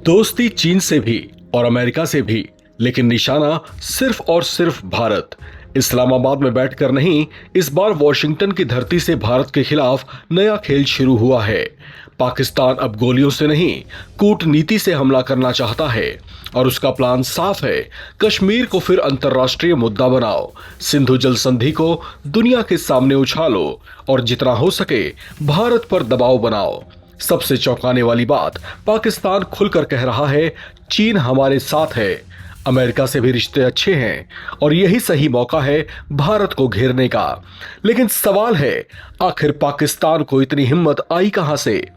दोस्ती चीन से भी और अमेरिका से भी, लेकिन निशाना सिर्फ और सिर्फ भारत। इस्लामाबाद में बैठकर नहीं, इस बार वॉशिंगटन की धरती से भारत के खिलाफ नया खेल शुरू हुआ है। पाकिस्तान अब गोलियों से नहीं, कूटनीति से हमला करना चाहता है और उसका प्लान साफ है। कश्मीर को फिर अंतर्राष्ट्रीय मुद्दा बनाओ, सिंधु जल संधि को दुनिया के सामने उछालो और जितना हो सके भारत पर दबाव बनाओ। सबसे चौंकाने वाली बात, पाकिस्तान खुलकर कह रहा है चीन हमारे साथ है, अमेरिका से भी रिश्ते अच्छे हैं और यही सही मौका है भारत को घेरने का। लेकिन सवाल है, आखिर पाकिस्तान को इतनी हिम्मत आई कहां से?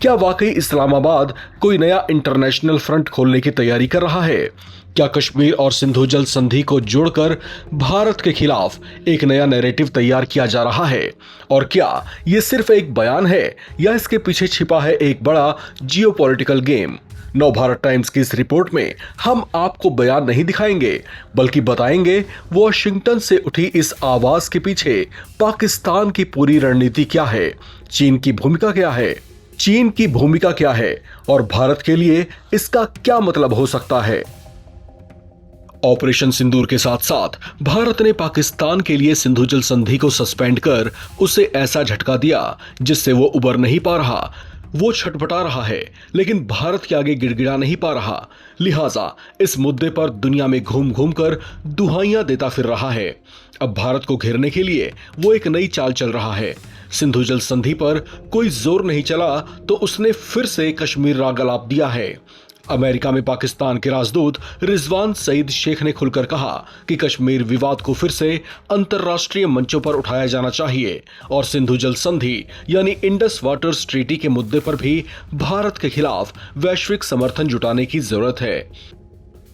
क्या वाकई इस्लामाबाद कोई नया इंटरनेशनल फ्रंट खोलने की तैयारी कर रहा है? क्या कश्मीर और सिंधु जल संधि को जोड़कर भारत के खिलाफ एक नया नैरेटिव तैयार किया जा रहा है? और क्या ये सिर्फ एक बयान है या इसके पीछे छिपा है एक बड़ा जियोपॉलिटिकल गेम? नवभारत टाइम्स की इस रिपोर्ट में हम आपको बयान नहीं दिखाएंगे, बल्कि बताएंगे वॉशिंगटन से उठी इस आवाज के पीछे पाकिस्तान की पूरी रणनीति क्या है, चीन की भूमिका क्या है और भारत के लिए इसका क्या मतलब हो सकता है। ऑपरेशन सिंदूर के साथ साथ भारत ने पाकिस्तान के लिए सिंधु जल संधि को सस्पेंड कर उसे ऐसा झटका दिया जिससे वो उबर नहीं पा रहा। वो छटपटा रहा है लेकिन भारत के आगे गिड़गिड़ा नहीं पा रहा। लिहाजा इस मुद्दे पर दुनिया में घूम घूम कर दुहाइयां देता फिर रहा है। अब भारत को घेरने के लिए वो एक नई चाल चल रहा है। सिंधु जल संधि पर कोई जोर नहीं चला तो उसने फिर से कश्मीर राग अलाप दिया है। अमेरिका में पाकिस्तान के राजदूत रिजवान सईद शेख ने खुलकर कहा कि कश्मीर विवाद को फिर से अंतर्राष्ट्रीय मंचों पर उठाया जाना चाहिए और सिंधु जल संधि यानी इंडस वाटर्स ट्रीटी के मुद्दे पर भी भारत के खिलाफ वैश्विक समर्थन जुटाने की जरूरत है।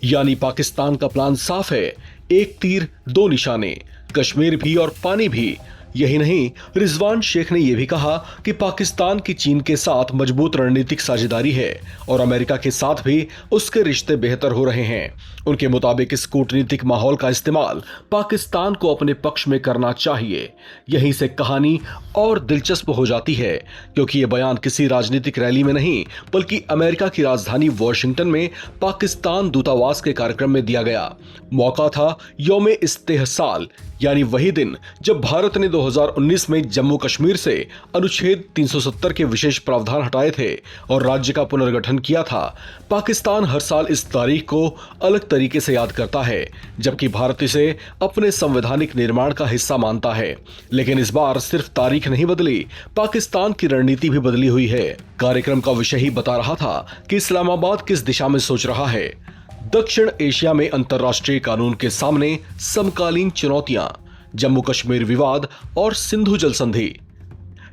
यानी पाकिस्तान का प्लान साफ है, एक तीर दो निशाने, कश्मीर भी और पानी भी। यही नहीं, रिजवान शेख ने यह भी कहा कि पाकिस्तान की चीन के साथ मजबूत रणनीतिक साझेदारी है और अमेरिका के साथ भी उसके रिश्ते बेहतर हो रहे हैं। उनके मुताबिक इस कूटनीतिक माहौल का इस्तेमाल पाकिस्तान को अपने पक्ष में करना चाहिए। यहीं से कहानी और दिलचस्प हो जाती है, क्योंकि यह बयान किसी राजनीतिक रैली में नहीं बल्कि अमेरिका की राजधानी वॉशिंगटन में पाकिस्तान दूतावास के कार्यक्रम में दिया गया। मौका था यौम इस्तेहसाल, यानी वही दिन जब भारत ने 2019 में जम्मू कश्मीर से अनुच्छेद 370 के विशेष प्रावधान हटाए थे और राज्य का पुनर्गठन किया था। पाकिस्तान हर साल इस तारीख को अलग तरीके से याद करता है, जबकि भारत इसे अपने संवैधानिक निर्माण का हिस्सा मानता है। लेकिन इस बार सिर्फ तारीख नहीं बदली, पाकिस्तान की रणनीति भी बदली हुई है। कार्यक्रम का विषय ही बता रहा था कि इस्लामाबाद किस दिशा में सोच रहा है। दक्षिण एशिया में अंतर्राष्ट्रीय कानून के सामने समकालीन चुनौतियां, जम्मू कश्मीर विवाद और सिंधु जल संधि।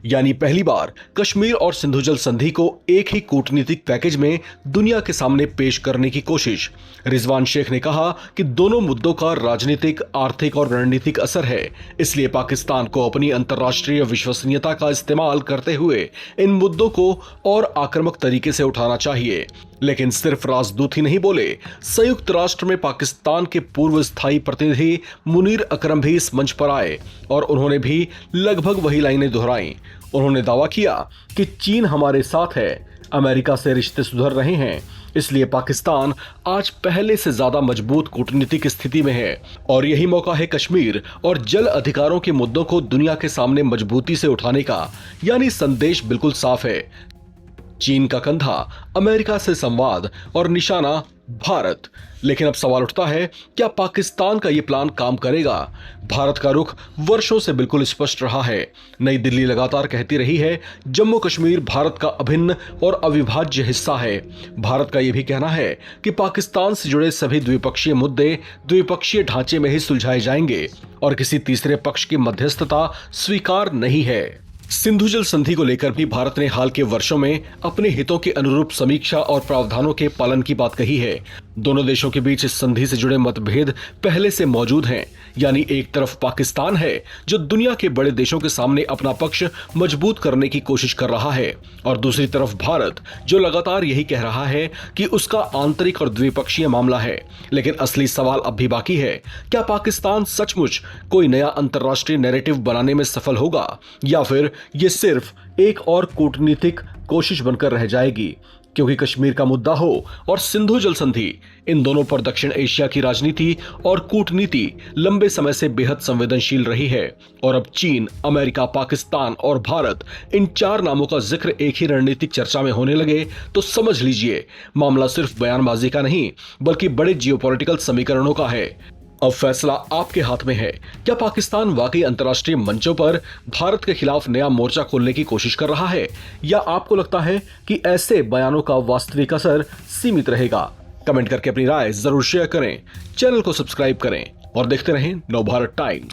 यानी पहली बार कश्मीर और सिंधु जल संधि को एक ही कूटनीतिक पैकेज में दुनिया के सामने पेश करने की कोशिश। रिजवान शेख ने कहा कि दोनों मुद्दों का राजनीतिक, आर्थिक और रणनीतिक असर है, इसलिए पाकिस्तान को अपनी अंतर्राष्ट्रीय विश्वसनीयता का इस्तेमाल करते हुए इन मुद्दों को और आक्रामक तरीके से उठाना चाहिए। लेकिन सिर्फ राजदूत ही नहीं बोले, संयुक्त राष्ट्र में पाकिस्तान के पूर्व स्थायी प्रतिनिधि मुनीर अकरम भी इस मंच पर आए और उन्होंने भी लगभग वही लाइनें दोहराई। उन्होंने दावा किया कि चीन हमारे साथ है, अमेरिका से रिश्ते सुधर रहे हैं, इसलिए पाकिस्तान आज पहले से ज्यादा मजबूत कूटनीतिक स्थिति में है और यही मौका है कश्मीर और जल अधिकारों के मुद्दों को दुनिया के सामने मजबूती से उठाने का। यानी संदेश बिल्कुल साफ है, चीन का कंधा, अमेरिका से संवाद और निशाना भारत। लेकिन अब सवाल उठता है, क्या पाकिस्तान का यह प्लान काम करेगा? भारत का रुख वर्षों से बिल्कुल स्पष्ट रहा है। नई दिल्ली लगातार कहती रही है जम्मू कश्मीर भारत का अभिन्न और अविभाज्य हिस्सा है। भारत का यह भी कहना है कि पाकिस्तान से जुड़े सभी द्विपक्षीय मुद्दे द्विपक्षीय ढांचे में ही सुलझाए जाएंगे और किसी तीसरे पक्ष की मध्यस्थता स्वीकार नहीं है। सिंधु जल संधि को लेकर भी भारत ने हाल के वर्षों में अपने हितों के अनुरूप समीक्षा और प्रावधानों के पालन की बात कही है। दोनों देशों के बीच इस संधि से जुड़े मतभेद पहले से मौजूद हैं। यानी एक तरफ पाकिस्तान है जो दुनिया के बड़े देशों के सामने अपना पक्ष मजबूत करने की कोशिश कर रहा है और दूसरी तरफ भारत जो लगातार यही कह रहा है कि उसका आंतरिक और द्विपक्षीय मामला है। लेकिन असली सवाल अब भी बाकी है, क्या पाकिस्तान सचमुच कोई नया अंतर्राष्ट्रीय नैरेटिव बनाने में सफल होगा या फिर ये सिर्फ एक और कूटनीतिक कोशिश बनकर रह जाएगी? क्योंकि कश्मीर का मुद्दा हो और सिंधु जल संधि, इन दोनों पर दक्षिण एशिया की राजनीति और कूटनीति लंबे समय से बेहद संवेदनशील रही है। और अब चीन, अमेरिका, पाकिस्तान और भारत, इन 4 नामों का जिक्र एक ही रणनीतिक चर्चा में होने लगे तो समझ लीजिए मामला सिर्फ बयानबाजी का नहीं बल्कि बड़े जियोपॉलिटिकल समीकरणों का है। अब फैसला आपके हाथ में है। क्या पाकिस्तान वाकई अंतर्राष्ट्रीय मंचों पर भारत के खिलाफ नया मोर्चा खोलने की कोशिश कर रहा है, या आपको लगता है कि ऐसे बयानों का वास्तविक असर सीमित रहेगा? कमेंट करके अपनी राय जरूर शेयर करें, चैनल को सब्सक्राइब करें और देखते रहें नवभारत टाइम।